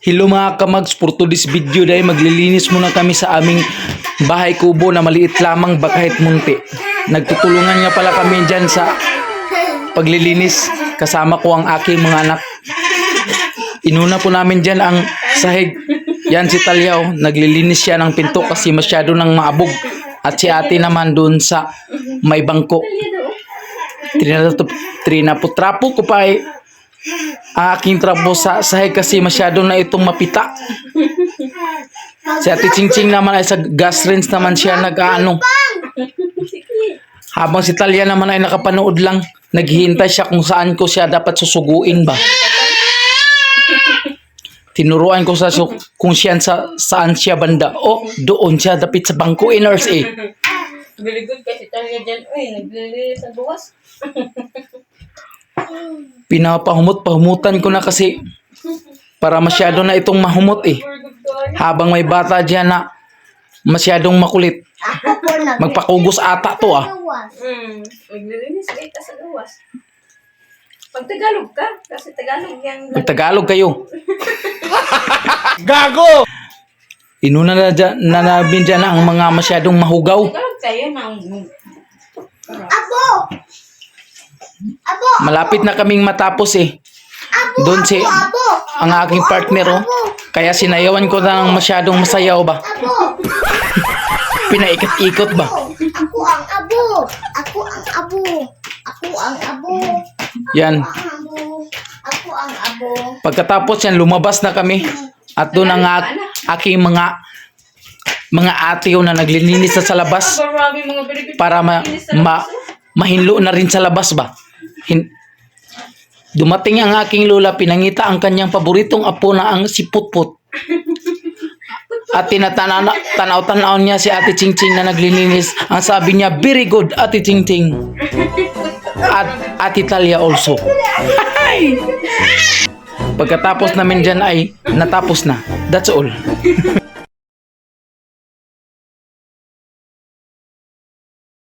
Hello mga kamags, for today's video dahil maglilinis muna kami sa aming bahay kubo na maliit lamang ba kahit munti. Nagtutulungan nga pala kami dyan sa paglilinis. Kasama ko ang aking mga anak. Inuna po namin dyan ang sahig. Yan si Talyaw, naglilinis siya ng pinto kasi masyado nang maabog. At si ate naman doon sa may bangko. Trinapo-trapo ko pa ang aking trapo sa sahig kasi masyado na itong mapita. Si Ate Chingching naman ay sa gas rinse naman siya nag-ano. Habang si Talia naman ay nakapanood lang, naghihintay siya kung saan ko siya dapat susuguin ba. Tinuruan ko sa kung saan siya banda. Oh, doon siya dapit sa bangko nurse eh. Very good kasi Talia dyan. Uy, naglilinis sa buwas. Pinapahumot-pahumutan ko na kasi para masyado na itong mahumot eh. Habang may bata dyan na masyadong makulit. Magpakugos ata to ah. Naglilinis ka sa luwas. Pag Tagalog ka, kasi Tagalog yan. Magtagalog kayo. Gago! Inuna na namin dyan ang mga masyadong mahugaw. Tagalog kayo ng... Abo! Abo! Malapit na kaming matapos eh. Doon si ang aking partner oh. Kaya sinayawan ko na ng masyadong masayaw ba. Abo! Pinaikot-ikot ba. Ako ang abo! Ako ang abo! Ako ang abo! Yan. Ako ang abo! Pagkatapos yan lumabas na kami. At doon ang aking mga atiyo na naglilinis na sa labas. Marami mga very good. Para mahinlo na rin sa labas ba. Dumating ang aking lola, pinangita ang kanyang paboritong apo na ang si Putput. At tinatanaw-tanaw niya si Ate Chingching na naglilinis. Ang sabi niya, very good Ate Chingching. At Ate Talia also. Pagkatapos namin dyan ay natapos na. That's all.